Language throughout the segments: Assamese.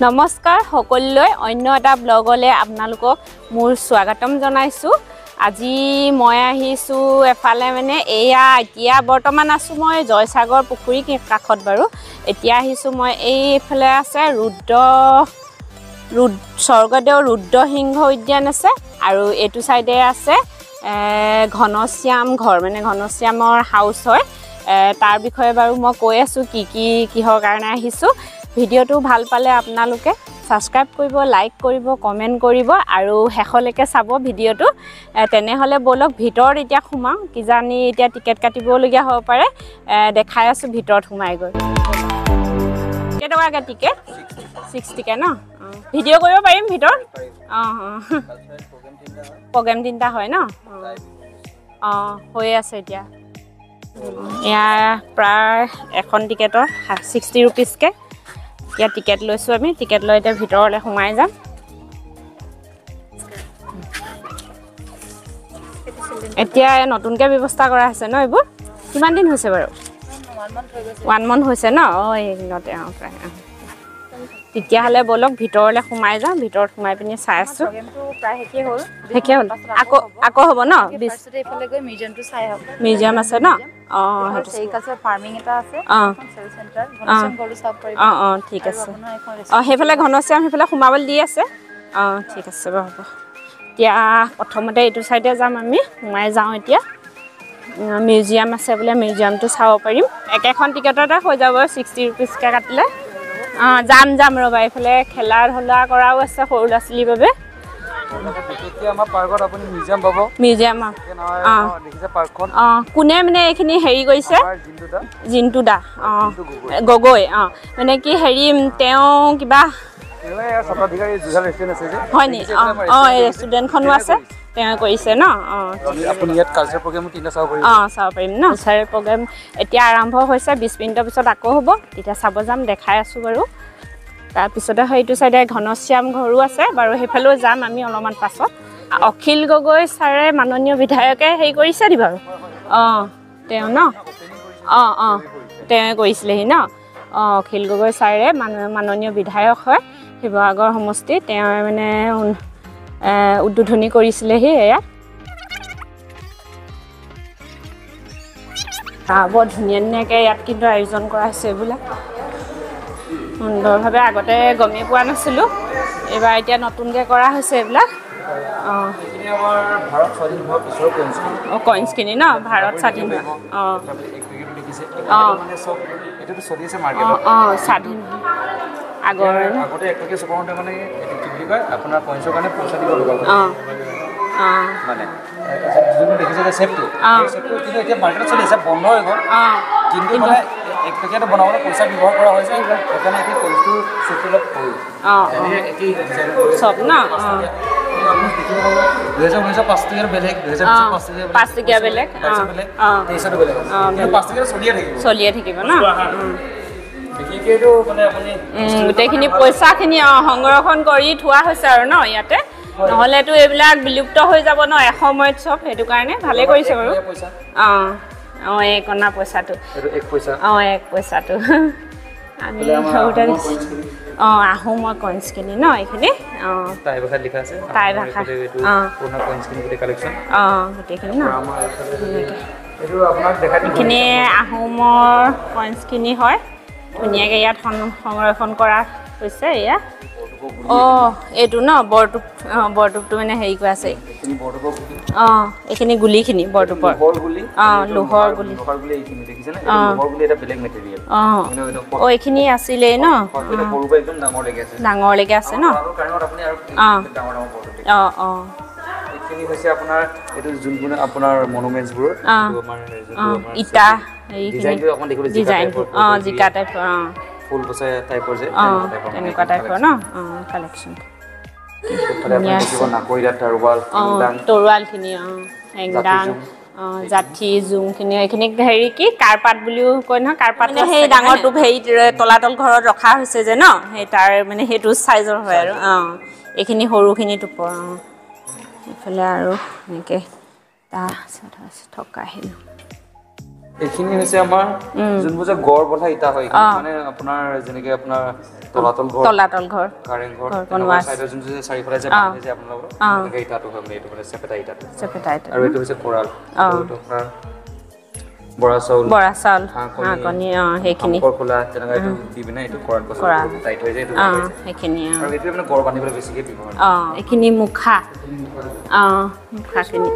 নমস্কাৰ সকলোলৈ অন্য এটা ব্লগলৈ আপোনালোকক মোৰ স্বাগতম জনাইছো আজি মই আহিছো এফালে মানে এয়া এতিয়া বৰ্তমান আছো মই জয়সাগৰ পুখুৰী কাষত বাৰু এতিয়া আহিছো মই এইফালে আছে স্বৰ্গদেউ ৰুদ্ৰ সিংহ উদ্যান আছে আৰু এটো সাইডে আছে ঘনশ্যাম ঘৰ মানে ঘনশ্যামৰ হাউস হয় তাৰ বিষয়ে বাৰু মই কৈ আছো কি কিহৰ কাৰণে আহিছো ভিডিওটো ভাল পালে আপোনালোকে সাবস্ক্ৰাইব কৰিব লাইক কৰিব কমেন্ট কৰিব আৰু হেখলৈকে চাব ভিডিওটো তেনে হলে বলক ভিতৰ এতিয়া খুমাও কি জানি এতিয়া টিকেট কাটিব লগিয়া হ'ব পাৰে দেখাই আছো ভিতৰত খুমাই গৈ কেটকা টিকেট 60 কে ন ভিডিও কৰিব পাৰিম ভিতৰ প্ৰগ্ৰাম তিনটা হয় ন হৈ আছে এতিয়া ইয়া প্ৰায় এখন টিকেটৰ 60 रुपीस কে या टिकेट লৈছো আমি टिकेट লৈ এটা ভিতৰলে সোমাই যাম এতিয়া নতুনকে ব্যৱস্থা কৰা আছে ন এবোৰ কিমান দিন হৈছে বাৰু 1 month হৈছে ন এইনতে প্ৰায় তেতিয়া হলে বলক ভিতৰলে সোমাই যাম ভিতৰত সোমাই পিনি চাই আছো প্ৰগ্ৰামটো প্ৰায় হেকে হ'ল আকৌ হ'ব ন ফাৰ্ষ্টতে ইফালে গৈ মিউজিয়ামটো চাই হ'ব মিউজিয়াম আছে ন সেৰিকালচাৰ ফাৰ্মিং এটা আছে সেল সেন্টাৰ ঘনশ্যাম গৰু চাব পাৰিব ঠিক আছে হেফালে ঘনশ্যাম হেফালে সোমাবল দি আছে ঠিক আছে হ'ব এতিয়া প্ৰথমতে এইটো সাইডে যাম আমি সোমাই যাওঁ এতিয়া মিউজিয়াম আছে বলে মিউজিয়ামটো চাব পাৰিম একেখন টিকেটতে হৈ যাব 60 रुपीस কে কাটিলে জাম ৰবা ইফালে খেলা ধলা কৰাও আছে সৰু লাছলি বাবে এতিয়া আমাৰ পাৰ্কত আপুনি মিউজিয়াম পাব মিউজিয়াম দেখিছে পাৰ্কখন কোনে মানে এখিনি হেৰি কৰিছে জিন্টুদা গগৈ মানে কি হেৰি তেও কিবা সত্ৰাধিকাৰী জুহাল ৰেষ্টুৰেন্ট আছে যে হয় নি এই ৰেষ্টুৰেন্টখনো আছে তেও কৰিছে ন আপুনি ইয়াত কালচাৰ প্ৰগ্ৰাম তিনটা চাব পাৰিম ন কালচাৰ প্ৰগ্ৰাম এতিয়া আৰম্ভ হৈছে 20 মিনিটৰ পিছত আকৌ হ'ব তেতিয়া চাব যাম দেখাই আছো বাৰু তাৰ পিছতে হেইটো সাইডে ঘনশ্যাম ঘৰো আছে বাৰু হেফালেও যাম আমি অলপমান পাছত অখিল গগৈ ছাৰে মাননীয় বিধায়কে হেই কৰিছে দি বাৰু তেও ন তেও কৰিছিলেহি ন অখিল গগৈ ছাৰে মাননীয় বিধায়ক হয় শিৱসাগৰ সমষ্টি তেও মানে উদ্বোধনী কৰিছিলেহি এয়া বৰ ধুনীয়াকে ইয়াত কিন্তু আয়োজন কৰা হৈছে এইবিলাক সুন্দৰভাৱে আগতে গমে পোৱা নাছিলো এবাৰ এতিয়া নতুনকে কৰা হৈছে এইবিলাক এখিনি আমাৰ ভাৰত স্বাধীন হোৱাৰ পিছৰ কইন্সখিনি ন ভাৰত স্বাধীন এক পেকেট লিখিছে মানে সব এটো চলি আছে মাৰ্কেটত স্বাধীন আগতে এক পেকেট সপৰণতে মানে কি বুলি কয় আপোনাৰ কইন্সৰ কাৰণে পইচা দিব লগা মানে যোন দেখিছে যে সেটটো কিন্তু এতিয়া মাৰ্কেটত চলি আছে বন্ধ হৈ গ'ল কিন্তু মানে এক পেকেট বনাবলৈ পইচা ব্যৱহাৰ কৰা হৈছে এখানে কি কইন্সটো সেটলত হ'ল এটি ডিজাইন সব না 2019 টকীয়া বেলেগ 2005 টকীয়া বেলেগ 23 বেলেগ 5 টকীয়া চলিয়ে থাকিব না দেখিকেটো মানে আপুনি গোটেইখিনি পইচাখিনি সংৰক্ষণ কৰি থোৱা হৈছে আৰু ন ইয়াতে নহলেটো এইবিলাক বিলুপ্ত হৈ যাব ন এসময়ত সব হেতু কাৰণে ভালে কৰিছে বাৰু এক অনা পইচাটো এক পইচা এক পইচাটো আমি হউটা আহোমৰ কইন্সখিনি ন এখিনি টাই ভাষা লিখা আছে টাই ভাষা পুৰণা কইন্সখিনি গোটে কালেকচন গোটেইখিনি ন এটো আপোনাক দেখাই দিম এখিনি আহোমৰ কইন্সখিনি হয় ধুনীয়াকে ইয়াত সংৰক্ষণ কৰা হৈছে এয়া এটো ন বৰটুপটো মানে হেৰি কৰা আছে এখিনি গুলিখিনি বৰটুপৰ লোহৰ গুলি এইখিনি দেখিছে না লোহৰ গুলি এটা বেলেগ মেটেৰিয়েল এখিনি আছিলে ন বৰবা একদম ডাঙৰ লেগে আছে ন কাৰণত আপুনি আৰু ডাঙৰ এখিনি হৈছে আপোনাৰ এটো যোনগুণ আপোনাৰ মনুমেন্টছ বোৰ আমাৰ ইটা ডিজাইনটো আপুনি দেখিব ডিজাইন জিকা টাইপ ফুল বসে টাইপৰ যে এনেকুৱা টাইপৰ ন কালেকচন তৰুৱালখিনি হেংদাং জাঠি জুংখিনি এইখিনি হেৰি কি কাৰপাত বুলিও কয় নহয় কাৰপাত সেই ডাঙৰ টুপ হেৰি তলাতল ঘৰত ৰখা হৈছে যে ন সেই তাৰ মানে হেতু সাইজৰ হয় আৰু এইখিনি সৰুখিনি টুপৰ ইফালে আৰু এনেকে তা থকা হেৰি এইখিনি হৈছে আমাৰ যোনবোৰ যে গড় বন্ধা ইটা হয় মানে আপোনাৰ যেনেকে আপোনাৰ তলাতল ঘৰ কাৰেং ঘৰ বনোৱা সাইডৰ যোনটো যে চাৰিফালে যে বান্ধে যে আপোনালোকৰ তেনেকে ইটাটো হয় মানে এইটো মানে চেপেটা ইটাটো আৰু এইটো হৈছে কোৰাল এইটো আপোনাৰ বৰা চাউল হাঁহ কণী সেইখিনি খোলা তেনেকা এইটো দি পিনে এইটো কৰাত বস্তু টাইট হৈ যায় এইটো সেইখিনি আৰু এইটো মানে গড় বান্ধিবলৈ বেছিকে ব্যৱহাৰ এইখিনি মুখাখিনি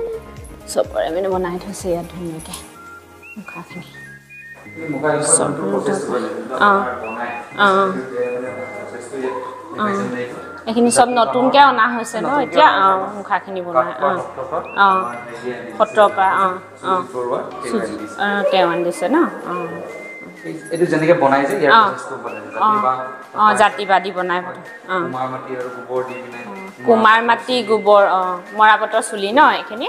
চবৰে মানে বনাই থৈছে ইয়াত ধুনীয়াকৈ মুখাখিনি এইখিনি চব নতুনকৈ অনা হৈছে ন এতিয়া মুখাখিনি বনাই সত্ৰৰ পৰা তেওঁ আনিছে ন এইটো যেনেকৈ বনাই যে ইয়াৰ প্ৰচেছটো বনাই জাতিবাদী বনাই কুমাৰ মাটি আৰু গোবৰ দি পিনে কুমাৰ মাটি গোবৰ মৰা পাতৰ চুলি ন এইখিনি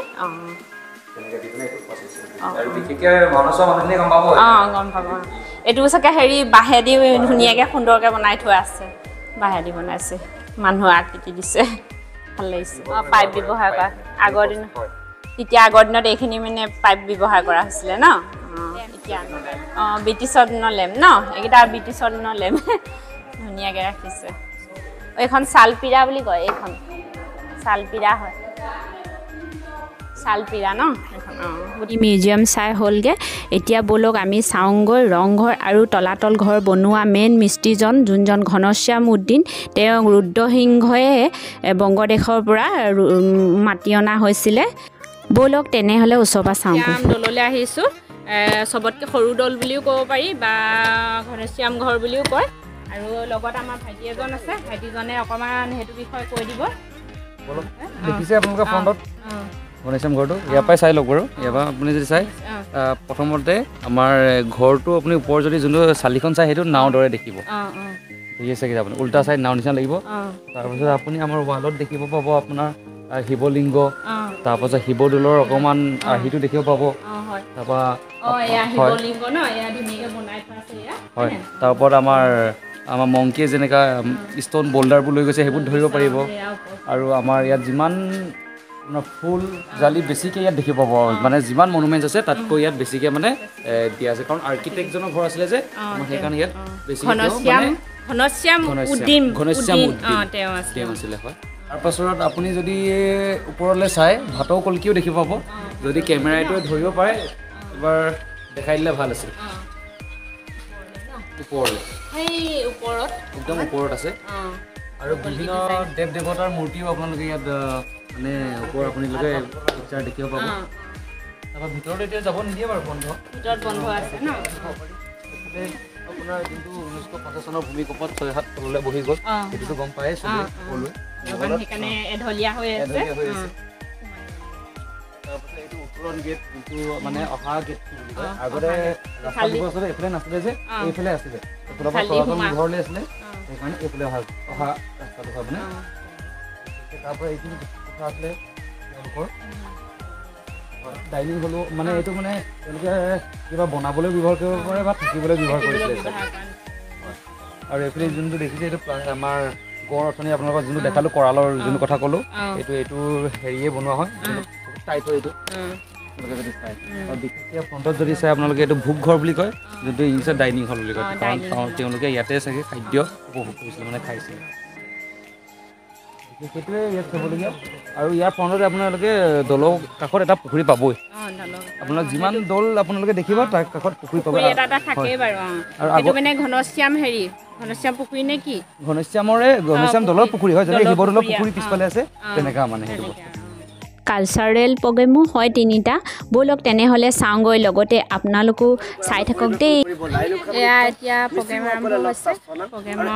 গম পাব এইটো চাগে হেৰি বাঁহেদি ধুনীয়াকৈ সুন্দৰকৈ বনাই থোৱা আছে বাঁহেদি বনাইছে মানুহ আকৃতি দিছে ভাল লাগিছে পাইপ ব্যৱহাৰ কৰা আগৰ দিনত এইখিনি মানে পাইপ ব্যৱহাৰ কৰা হৈছিলে ন এতিয়া ব্ৰিটিছৰ দিনৰ লেম্প ন এইকেইটা ব্ৰিটিছৰ দিনৰ লেম্প ধুনীয়াকৈ ৰাখিছে এইখন ছালপিৰা বুলি কয় এইখন ছালপিৰা হয় শালপিৰা ন এখন মিউজিয়াম চাই হ'লগৈ এতিয়া ব'লক আমি চাওঁগৈ ৰংঘৰ আৰু তলাতল ঘৰ বনোৱা মেইন মিস্ত্ৰীজন যোনজন ঘনশ্যাম উদ্দিন তেওঁ ৰুদ্ৰসিংহই বংগদেশৰ পৰা মাতি অনা হৈছিলে ব'লক তেনেহ'লে ওচৰৰ পৰা চাওঁগৈ দৌললৈ আহিছোঁ চবতকৈ সৰু দৌল বুলিও ক'ব পাৰি বা ঘনশ্যাম ঘৰ বুলিও কয় আৰু লগত আমাৰ ভাইটি এজন আছে ভাইটিজনে অকণমান সেইটো বিষয়ে কৈ দিব দেখিছে আপোনালোকে ফ্ৰণ্টত ঘনশ্যাম ঘৰটো ইয়াৰ পৰাই চাই লওক বাৰু ইয়াৰ পৰা আপুনি যদি চাই প্ৰথমতে আমাৰ ঘৰটো আপুনি ওপৰ যদি যোনটো চালিখন চাই সেইটো নাও দৰে দেখিব ঠিক আছে কি আপুনি উল্টা চাইড নাও নিচিনা লাগিব তাৰপিছত আপুনি আমাৰ ৱালত দেখিব পাব আপোনাৰ শিৱলিংগ তাৰপাছত শিৱদৌলৰ অকণমান আৰ্হিটো দেখিব পাব তাৰপৰা হয় তাৰ ওপৰত আমাৰ মংকিয়ে যেনেকুৱা ষ্ট'ন বল্ডাৰবোৰ লৈ গৈছে সেইবোৰ ধৰিব পাৰিব আৰু আমাৰ ইয়াত যিমান ফুল জালি বেছিকৈ ইয়াত দেখি পাব মানে যিমান মনুমেণ্টছ আছে তাতকৈ ইয়াত বেছিকৈ মানে দিয়া আছে কাৰণ আৰ্কিটেক্টজনৰ ঘৰ আছিলে যে সেইকাৰণে ইয়াত বেছিকৈ ঘনশ্যাম উদ্দিন আছিলে হয় তাৰপাছত আপুনি যদি ওপৰলৈ চাই ভাটৌ কলকিও দেখি পাব যদি কেমেৰাটোৱে ধৰিব পাৰে এবাৰ দেখাই দিলে ভাল আছিল ওপৰলৈ একদম ওপৰত আছে আৰু বিভিন্ন দেৱ দেৱতাৰ মূৰ্তিও আপোনালোকে ইয়াত মানে ওপৰত আপোনালোকে পিকচাৰ দেখিব পাব তাৰপৰা ভিতৰত এতিয়া যাব নিদিয়ে বাৰু ভিতৰত বন্ধ আছে ন আপোনাৰ যোনটো 1950 চনৰ ভূমিকম্পত 6-7 তললৈ বহি গ'ল সেইটোতো গম পায়েই সকলোৱে সেইকাৰণে এঢলীয়া হৈ আছে তাৰপাছত এইটো উত্তৰণ গেট যোনটো মানে অহা গেট বুলি কয় আগতে ৰাস্তা ব্যৱস্থা এইফালে নাছিলে যে এইফালে আছিলে এইফালৰ পৰা তলাতল ঘৰলৈ আছিলে সেইকাৰণে এইফালে অহা ৰাস্তাটো হয় মানে তাৰপৰা এইখিনি কথা আছিলে তেওঁলোকৰ ডাইনিং হলো মানে এইটো মানে তেওঁলোকে কিবা বনাবলৈ ব্যৱহাৰ কৰিব পাৰে বা থাকিবলৈ ব্যৱহাৰ কৰিছিলে আৰু এইফালে যোনটো দেখিছে এইটো আমাৰ গড় অথনি আপোনালোকৰ যোনটো দেখালোঁ কৰালৰ যোনটো কথা ক'লোঁ এইটো হেৰিয়ে বনোৱা হয় টাইট হয় এইটো আপোনালোকে যদি চাই আৰু বিশেষকৈ ফ্ৰণ্টত যদি চাই আপোনালোকে এইটো ভোগ ঘৰ বুলি কয় যোনটো ইংলিছত ডাইনিং হল বুলি কয় কাৰণ তেওঁলোকে ইয়াতে চাগে খাদ্য উপভোগ কৰিছিলে মানে খাইছিলে সেইটোৱে ইয়াত চাবলগীয়া আৰু ইয়াৰ ফ্ৰণ্টতে আপোনালোকে দলৰ কাষত এটা পুখুৰী পাবই আপোনালোক যিমান দৌল আপোনালোকে দেখিব তাৰ কাষত পুখুৰী পাব আৰু মানে ঘনশ্যাম পুখুৰী নে কি ঘনশ্যাম দলৰ পুখুৰী হয় যেনেকৈ শিৱদৌলৰ পুখুৰী পিছফালে আছে তেনেকুৱা মানে সেইটো কালচাৰেল প্ৰগ্ৰেমো হয় 3টা ব'লক তেনেহ'লে চাওঁগৈ লগতে আপোনালোকো চাই থাকক দেই এয়া এতিয়া প্ৰগ্ৰেম আৰম্ভ হৈছে প্ৰগ্ৰেমৰ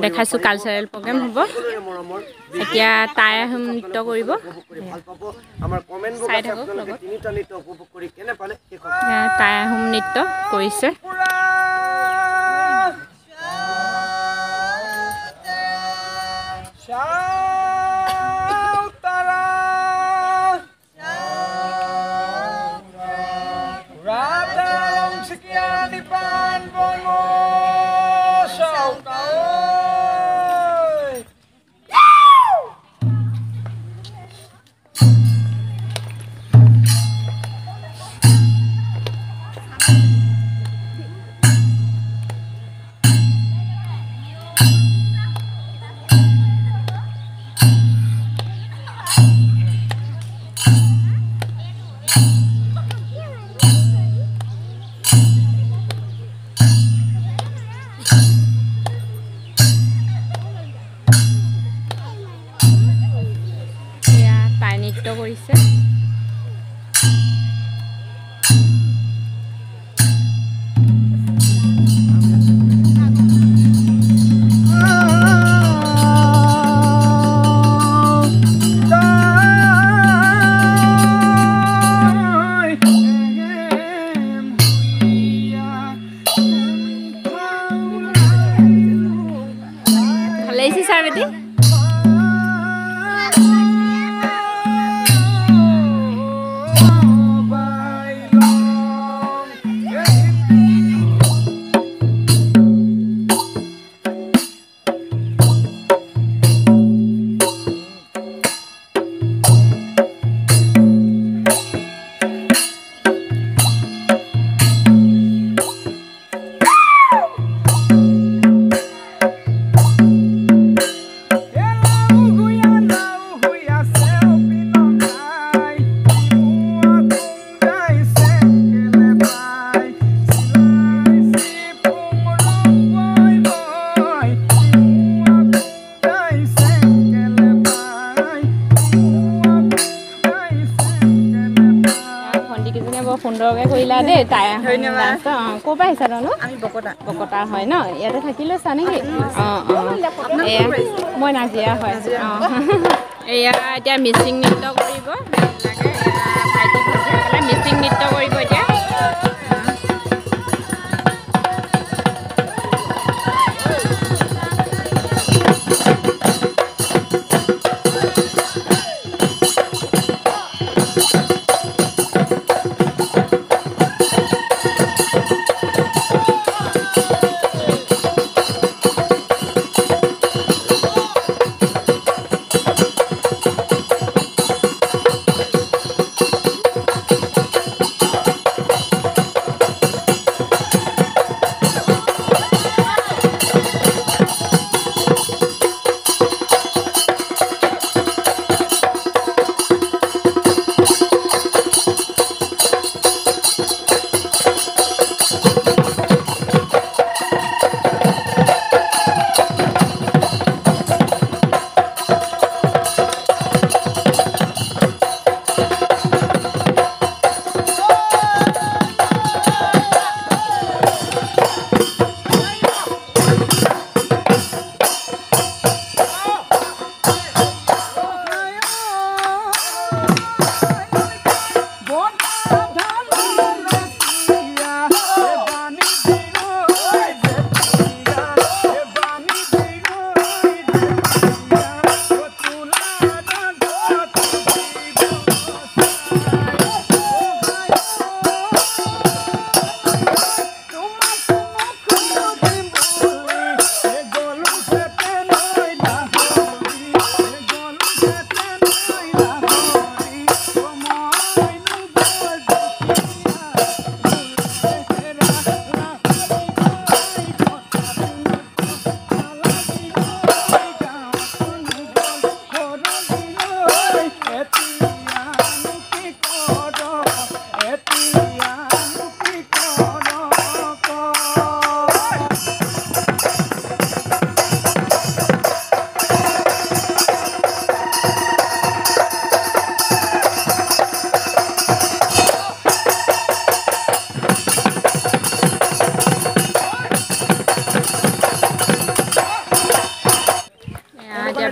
দেখাইছোঁ কালচাৰেল প্ৰগ্ৰেম হ'ব এতিয়া টাই আহোম নৃত্য কৰিব চাই থাকক লগত টাই আহোম নৃত্য কৰিছে সুন্দৰকৈ কৰিলা দেই তাই ধন্যবাদ ক'ৰ পৰা আহিছা তনো আমি বকতা হয় ন ইয়াতে থাকি লৈছা নেকি এয়া মই নাজিয়া হয় এয়া এতিয়া মিচিং নৃত্য কৰিব ভাইটি ভণ্টিসকলে মিচিং নৃত্য কৰিব এতিয়া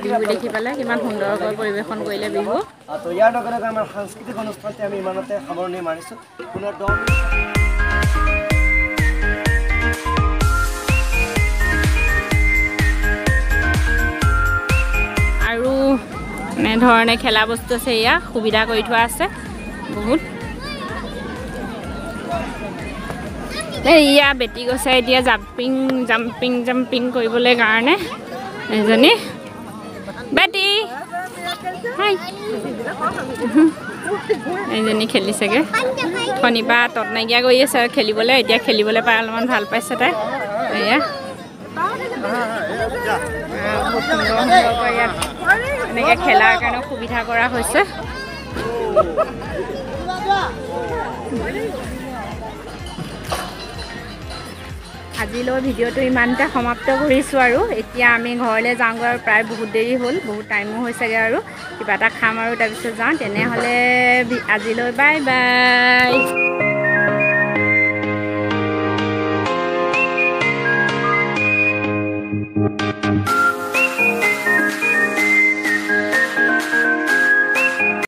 বিহু দেখি পেলাই কিমান সুন্দৰকৈ পৰিৱেশন কৰিলে বিহু তো ইয়াৰ লগে লগে আমাৰ সাংস্কৃতিক অনুষ্ঠানতে আমি ইমানতে সামৰণি মাৰিছোঁ পুনৰ 10 আৰু এনেধৰণে খেলা বস্তু আছে ইয়া সুবিধা কৰি থোৱা আছে বহুত ইয়া বেটি গৈছে এতিয়া জাম্পিং কৰিবলৈ কাৰণে এজনী বেটি হাই এইজনী খেলিছেগৈ শনিবাৰ তত নাইকিয়া কৰি আছে আৰু খেলিবলৈ এতিয়া খেলিবলৈ পাই অলপমান ভাল পাইছে তাই এয়া বহুত সুন্দৰ সুন্দৰকৈ ইয়াত এনেকৈ খেলাৰ কাৰণে সুবিধা কৰা হৈছে আজিলৈ ভিডিঅ'টো ইমানতে সমাপ্ত কৰিছোঁ আৰু এতিয়া আমি ঘৰলৈ যাওঁগৈ আৰু প্ৰায় বহুত দেৰি হ'ল বহুত টাইমো হৈছেগৈ আৰু কিবা এটা খাম আৰু তাৰপিছত যাওঁ তেনেহ'লে আজিলৈ বাই বাই